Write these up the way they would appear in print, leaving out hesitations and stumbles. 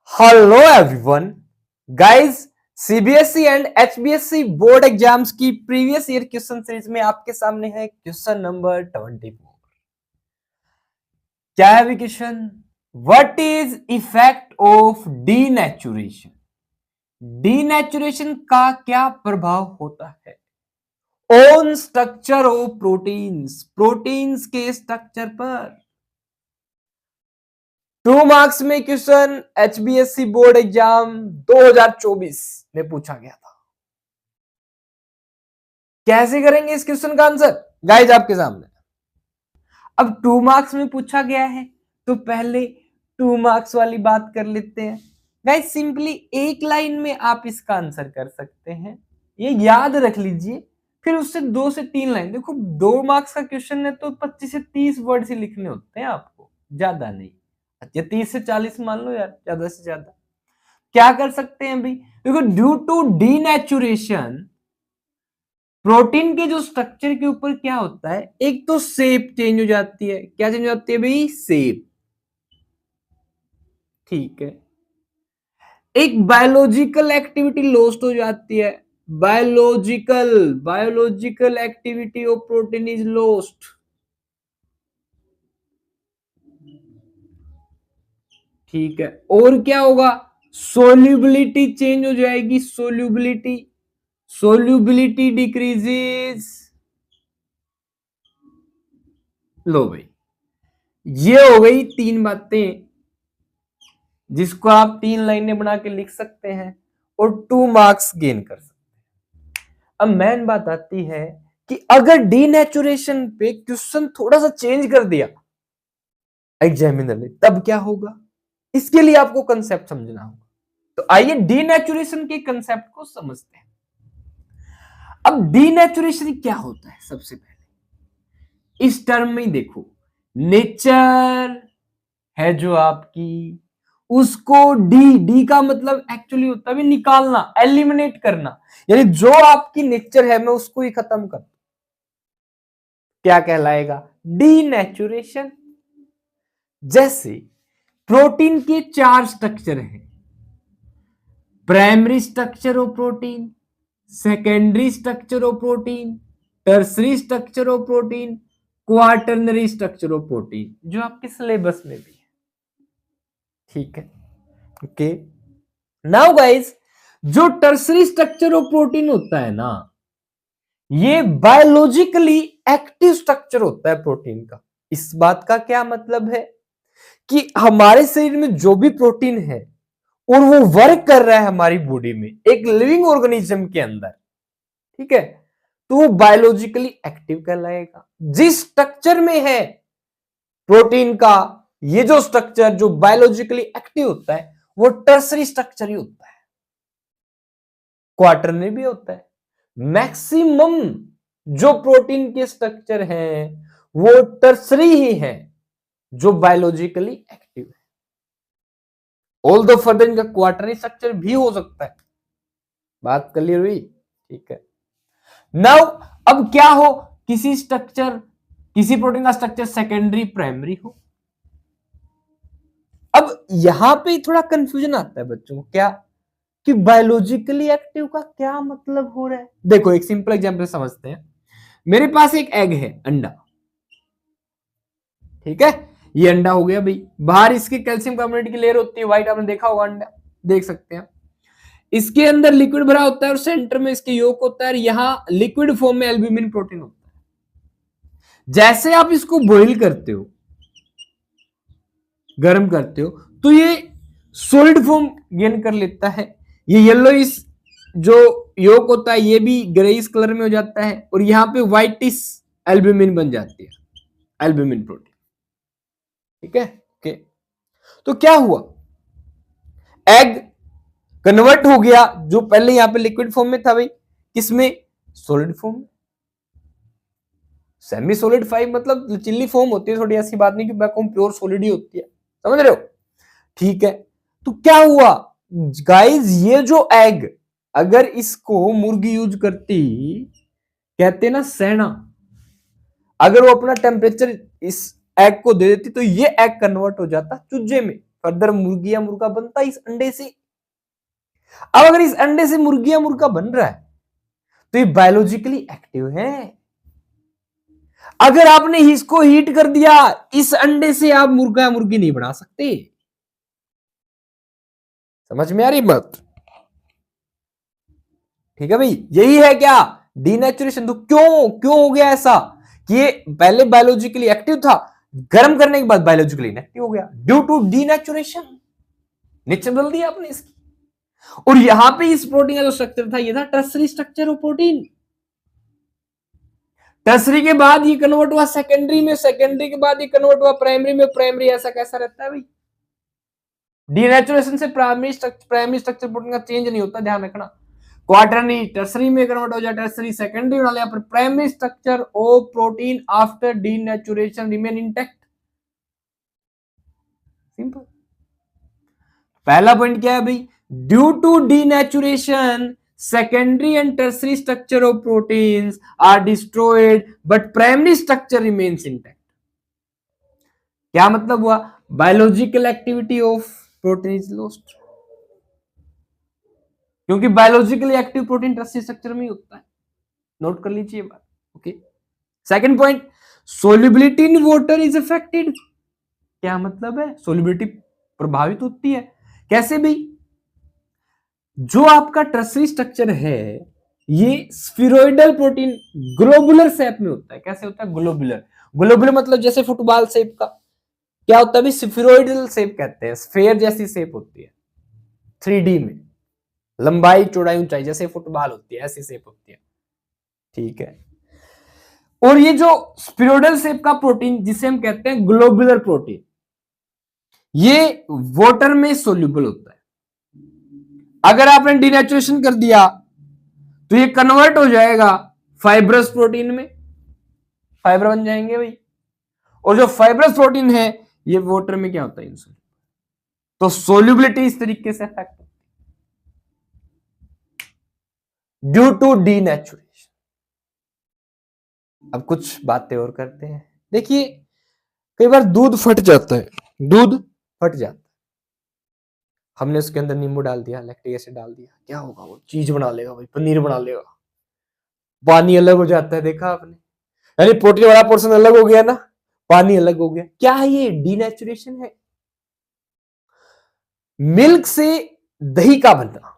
Hello everyone guys. CBSE and HBSE board exams की previous year question series में आपके सामने है क्वेश्चन नंबर 24। क्या है भी question? What is effect of denaturation? Denaturation का क्या प्रभाव होता है on structure of proteins, proteins के स्ट्रक्चर पर। 2 मार्क्स में क्वेश्चन एचबीएससी बोर्ड एग्जाम 2024 में पूछा गया था। कैसे करेंगे इस क्वेश्चन का आंसर? गाइज आपके सामने। अब 2 मार्क्स में पूछा गया है तो पहले 2 मार्क्स वाली बात कर लेते हैं। गाइज सिंपली एक लाइन में आप इसका आंसर कर सकते हैं, ये याद रख लीजिए। फिर उससे 2 से 3 लाइन, देखो 2 मार्क्स का क्वेश्चन है तो 25 से 30 वर्ड से लिखने होते हैं आपको, ज्यादा नहीं। अच्छा 30 से 40 मान लो यार, ज्यादा से ज्यादा। क्या कर सकते हैं भाई? देखो ड्यू टू डीनेचुरेशन प्रोटीन के जो स्ट्रक्चर के ऊपर क्या होता है, एक तो शेप चेंज हो जाती है। क्या चेंज हो जाती है भाई? शेप। ठीक है। एक बायोलॉजिकल एक्टिविटी लॉस्ट हो जाती है। Biological activity of protein is lost. ठीक है। और क्या होगा? सोल्यूबिलिटी चेंज हो जाएगी। Solubility decreases. लो भाई, ये हो गई 3 बातें जिसको आप 3 लाइनें बना के लिख सकते हैं और 2 मार्क्स गेन कर सकते हैं। अब मेन बात आती है कि अगर डीनेचुरेशन पे क्वेश्चन थोड़ा सा चेंज कर दिया एग्जामिनर ने, तब क्या होगा? इसके लिए आपको कंसेप्ट समझना होगा। तो आइए डीनेचुरेशन के कंसेप्ट को समझते हैं। अब डीनेचुरेशन क्या होता है? सबसे पहले इस टर्म में देखो, नेचर है जो आपकी, उसको डी का मतलब एक्चुअली होता है निकालना, एलिमिनेट करना। यानी जो आपकी नेचर है मैं उसको ही खत्म कर, क्या कहलाएगा? डीनेचुरेशन। जैसे प्रोटीन के 4 स्ट्रक्चर हैं। Primary structure of protein, secondary structure of protein, tertiary structure of protein, quaternary structure of protein, जो आपके सिलेबस में भी है। ठीक है। ओके, नाउ गाइस, जो टर्सरी स्ट्रक्चर ऑफ प्रोटीन होता है ना, ये बायोलॉजिकली एक्टिव स्ट्रक्चर होता है प्रोटीन का। इस बात का क्या मतलब है कि हमारे शरीर में जो भी प्रोटीन है और वो वर्क कर रहा है हमारी बॉडी में एक लिविंग ऑर्गेनिज्म के अंदर, ठीक है, तो वो बायोलॉजिकली एक्टिव कहलाएगा। जिस स्ट्रक्चर में है प्रोटीन का ये जो स्ट्रक्चर जो बायोलॉजिकली एक्टिव होता है वो टर्सरी स्ट्रक्चर ही होता है। क्वार्टरनरी भी होता है। मैक्सिमम जो प्रोटीन के स्ट्रक्चर हैं वो टर्सरी ही है जो बायोलॉजिकली एक्टिव है। ऑल दो फर्दर इनका क्वार्टरनरी स्ट्रक्चर भी हो सकता है। बात क्लियर हुई? ठीक है। नाउ अब क्या हो, किसी प्रोटीन का स्ट्रक्चर सेकेंडरी प्राइमरी हो। अब यहां पे थोड़ा कंफ्यूजन आता है बच्चों को, क्या कि बायोलॉजिकली एक्टिव का क्या मतलब हो रहा है। देखो एक सिंपल एग्जांपल समझते हैं। मेरे पास एक एग है, अंडा, ठीक है। ये अंडा हो गया भाई, बाहर इसकी कैल्शियम कार्बोनेट की लेयर होती है, व्हाइट, आपने देखा होगा अंडा, देख सकते हैं। इसके अंदर लिक्विड भरा होता है और सेंटर में इसके योक होता है, यहां लिक्विड फॉर्म में एल्ब्यूमिन प्रोटीन होता है। जैसे आप इसको बॉईल करते हो, गर्म करते हो, तो ये सॉलिड फॉर्म गेन कर लेता है। ये येलो इस जो योक होता है ये भी ग्रेइश कलर में हो जाता है और यहां पे व्हाइटिश एल्ब्यूमिन बन जाती है, एल्ब्यूमिन प्रोटीन। ठीक है। ओके, तो क्या हुआ, एग कन्वर्ट हो गया, जो पहले यहां पे लिक्विड फॉर्म में था भाई, किसमें? सॉलिड फॉर्म में। सेमी सॉलिड 5 मतलब चिल्ली फॉर्म होती है, थोड़ी ऐसी बात नहीं कि वैक्यूम प्योर सॉलिड ही होती है, समझ रहे हो? ठीक है। तो क्या हुआ गाइस, ये जो एग, अगर इसको मुर्गी यूज करती, कहते ना सेना, अगर वो अपना टेम्परेचर इस एग को दे देती तो ये एग कन्वर्ट हो जाता चूजे में, फर्दर मुर्गी या मुर्गा बनता है इस अंडे से। अब अगर इस अंडे से मुर्गी या मुर्गा बन रहा है तो ये बायोलॉजिकली एक्टिव है। अगर आपने इसको हीट कर दिया, इस अंडे से आप मुर्गा या मुर्गी नहीं बना सकते। समझ में आ रही बात? ठीक है भाई, यही है क्या डीनेचुरेशन। तो क्यों क्यों हो गया ऐसा कि ये पहले बायोलॉजिकली एक्टिव था, गर्म करने के बाद बायोलॉजिकली इनएक्टिव हो गया ड्यू टू डीनेचुरेशन। नेचर बदल दिया आपने इसकी। और यहां पे इस प्रोटीन का जो स्ट्रक्चर था ये था tertiary structure of protein. Tertiary के बाद ये कन्वर्ट हुआ सेकेंडरी में, सेकेंडरी के बाद ये कन्वर्ट हुआ प्राइमरी में, प्राइमरी ऐसा कैसा रहता है भाई? डीनेचुरेशन से प्राइमरी स्ट्रक्चर प्रोटीन का चेंज नहीं होता, ध्यान रखना। क्वार्टरनी टर्सरी में कन्वर्ट हो जाए, टर्सरी सेकेंडरी बना लिया, पर primary structure of protein after denaturation remain intact. Simple. पहला पॉइंट क्या है भाई? Due to denaturation secondary and tertiary structure of proteins are destroyed but primary structure remains intact। क्या मतलब हुआ? biological activity of protein is lost, क्योंकि biologically active protein tertiary structure में ही होता है। नोट कर लीजिए बात। Okay, second point, solubility in water is affected. क्या मतलब है? सोल्युबिलिटी प्रभावित होती है। कैसे भी? जो आपका टर्सरी स्ट्रक्चर है ये स्फीरोइडल प्रोटीन ग्लोबुलर शेप में होता है। कैसे होता है? ग्लोबुलर। ग्लोबुलर मतलब जैसे फुटबॉल शेप का। क्या होता है? स्फीरोइडल शेप कहते हैं, स्फेयर जैसी शेप होती है 3D में, लंबाई चौड़ाई ऊंचाई जैसे फुटबॉल होती है ऐसी शेप होती है। ठीक है। और ये जो स्फीरोइडल शेप का प्रोटीन जिसे हम कहते हैं ग्लोबुलर प्रोटीन, ये वाटर में सोल्यूबल होता है। अगर आपने डीनेचुरेशन कर दिया तो ये कन्वर्ट हो जाएगा फाइब्रस प्रोटीन में, फाइबर बन जाएंगे भाई। और जो फाइब्रस प्रोटीन है ये वाटर में क्या होता है? इंसोल्यूबल। तो सोल्यूबिलिटी इस तरीके से अफेक्ट होती है ड्यू टू डीनेचुरेशन। अब कुछ बातें और करते हैं। देखिए, कई बार दूध फट जाता है, दूध फट जाता है, हमने उसके अंदर नींबू डाल दिया, लैक्टिक एसिड डाल दिया, क्या होगा? वो चीज बना लेगा भाई, पनीर बना लेगा। पानी अलग हो जाता है, देखा आपने? यानी प्रोटीन वाला पोर्शन अलग हो गया ना, पानी अलग हो गया। क्या है ये? डीनेचुरेशन है। मिल्क से दही का बनना,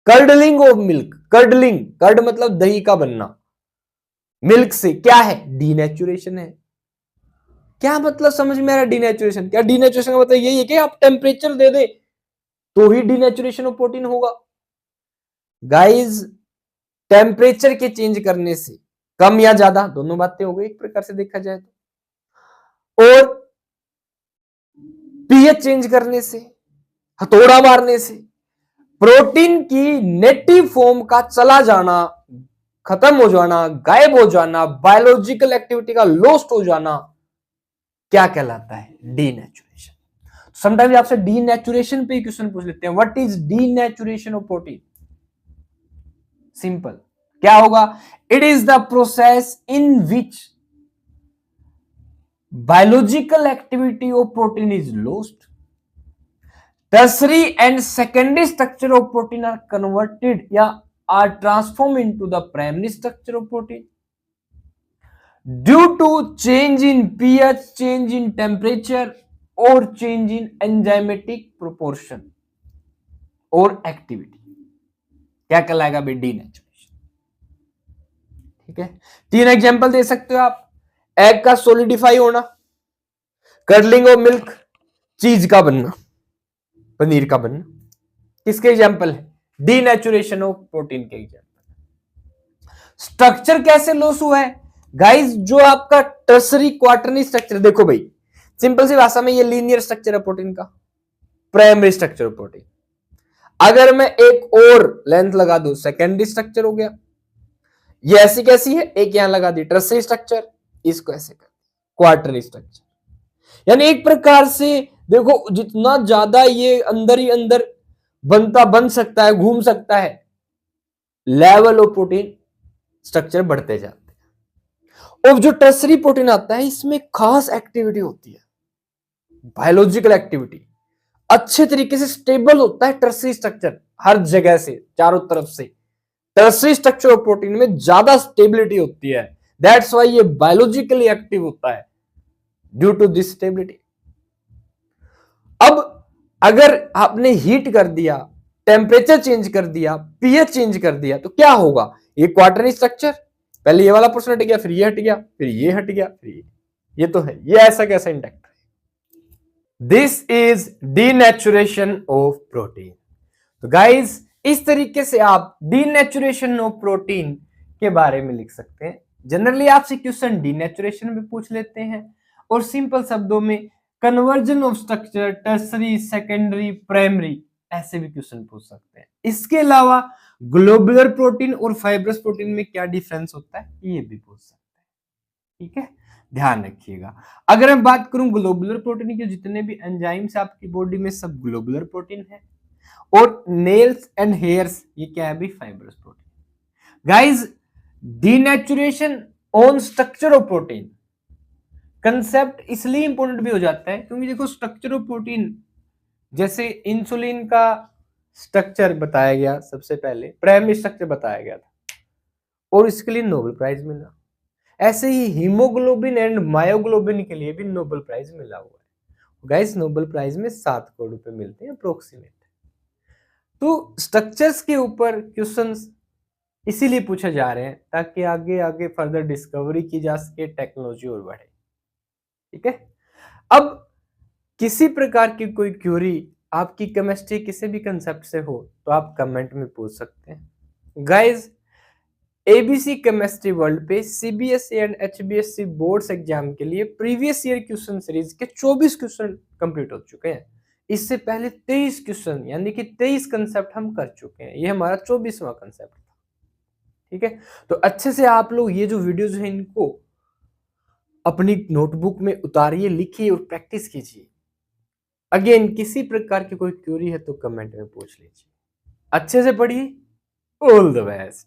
curdling of milk, curdling, curd मतलब दही का बनना, मिल्क से क्या है? डीनेचुरेशन है। क्या मतलब समझ में आ रहा? डीनेचुरेशन क्या? डीनेचुरेशन का मतलब यही है कि आप टेम्परेचर दे दे तो ही डीनेचुरेशन ऑफ प्रोटीन होगा। गाइस, टेम्परेचर के चेंज करने से, कम या ज्यादा दोनों बातें हो गई एक प्रकार से देखा जाए तो, और पीएच चेंज करने से, हथौड़ा मारने से, प्रोटीन की नेटिव फॉर्म का चला जाना, खत्म हो जाना, गायब हो जाना, बायोलॉजिकल एक्टिविटी का लॉस्ट हो जाना, क्या कहलाता है? डीनेचुरेशन। समटाइम्स आपसे डीनेचुरेशन पे क्वेश्चन पूछ लेते हैं, what is denaturation of protein? Simple, क्या होगा? It is the process in which biological activity of protein is lost, tertiary and secondary structure of protein are converted या are transformed into the primary structure of protein due to change in pH, change in temperature or change in enzymatic proportion or activity। क्या कहलाएगा भाई? Denaturation. ठीक है, 3 example दे सकते हो आप। Egg का सोलिडिफाई होना, कर्डलिंग ऑफ मिल्क, चीज का बनना, पनीर का बनना। किसके एग्जांपल है? डीनेचुरेशन ऑफ प्रोटीन के एग्जांपल। स्ट्रक्चर कैसे लॉस हुआ है गाइस? जो आपका टर्सरी क्वार्टरनी स्ट्रक्चर, देखो भाई सिंपल सी भाषा में ये लीनियर स्ट्रक्चर है प्रोटीन का, प्राइमरी स्ट्रक्चर ऑफ प्रोटीन। अगर मैं एक और लेंथ लगा दूं, सेकेंडरी स्ट्रक्चर हो गया। ये ऐसी कैसी है? एक यहां लगा दी टर्सरी स्ट्रक्चर, इसको ऐसे कर क्वार्टरनी स्ट्रक्चर। यानी एक प्रकार से देखो, जितना ज्यादा ये अंदर ही अंदर बन सकता है, घूम सकता है, लेवल ऑफ प्रोटीन स्ट्रक्चर बढ़ते जाते हैं। और जो टर्सरी प्रोटीन आता है इसमें खास एक्टिविटी होती है, बायोलॉजिकल एक्टिविटी, अच्छे तरीके से स्टेबल होता है टर्सरी स्ट्रक्चर हर जगह से, चारों तरफ से। टर्सरी स्ट्रक्चर ऑफ प्रोटीन में ज्यादा स्टेबिलिटी होती है, दैट्स व्हाई ये बायोलॉजिकली एक्टिव होता है ड्यू टू दिस स्टेबिलिटी। अब अगर आपने हीट कर दिया, टेम्परेचर चेंज कर दिया, पीएच चेंज कर दिया, तो क्या होगा? ये क्वार्टरनी स्ट्रक्चर, पहले ये वाला पोर्शन हट गया, फिर ये हट गया, फिर ये हट गया, फिर ये तो है, ये ऐसा कैसा इंटैक्ट है? This is denaturation of protein. तो गाइस, इस तरीके से आप डीनेचुरेशन ऑफ प्रोटीन के बारे में लिख सकते हैं। जनरली आपसे क्वेश्चन डीनेचुरेशन में पूछ लेते हैं, और सिंपल शब्दों में conversion of structure, tertiary, secondary, primary, ऐसे भी क्वेश्चन पूछ सकते हैं। इसके अलावा ग्लोबुलर प्रोटीन और फाइब्रस प्रोटीन में क्या डिफरेंस होता है, ये भी पूछ सकते हैं। ठीक है, ध्यान रखिएगा। अगर मैं बात करूं ग्लोबुलर प्रोटीन के, जितने भी एंजाइम्स आपकी बॉडी में सब ग्लोबुलर प्रोटीन है, और नेल्स एंड हेयर्स ये क्या है भी, fibrous protein. Guys, denaturation on structure of protein concept इसलिए इंपॉर्टेंट भी हो जाता है क्योंकि देखो स्ट्रक्चर ऑफ प्रोटीन, जैसे इंसुलिन का स्ट्रक्चर बताया गया, सबसे पहले प्राइमरी स्ट्रक्चर बताया गया था और इसके लिए नोबेल प्राइज मिला। ऐसे ही हीमोग्लोबिन एंड मायोग्लोबिन के लिए भी नोबेल प्राइज मिला हुआ है। गाइस, नोबेल प्राइज में 7 करोड़ रुपए मिलते हैं अप्रोक्सीमेट। तो स्ट्रक्चर्स के ऊपर क्वेश्चंस इसीलिए पूछे जा रहे हैं ताकि आगे आगे फर्दर डिस्कवरी की जा सके, टेक्नोलॉजी और बढ़े। ठीक है, अब किसी प्रकार की कोई क्यूरी आपकी केमिस्ट्री किसी भी कंसेप्ट से हो तो आप कमेंट में पूछ सकते हैं। गाइस, एबीसी केमिस्ट्री वर्ल्ड पे CBSE and HBSC boards exam के लिए प्रीवियस ईयर क्वेश्चन सीरीज के 24 क्वेश्चन कंप्लीट हो चुके हैं। इससे पहले 23 क्वेश्चन यानी कि 23 कंसेप्ट हम कर चुके हैं। ये हमारा 24वां कंसेप्ट था। ठीक है, तो अच्छे से आप लोग ये जो वीडियोज है इनको अपनी नोटबुक में उतारिए, लिखिए और प्रैक्टिस कीजिए। अगेन, किसी प्रकार की कोई क्वेरी है तो कमेंट में पूछ लीजिए। अच्छे से पढ़िए। All the best.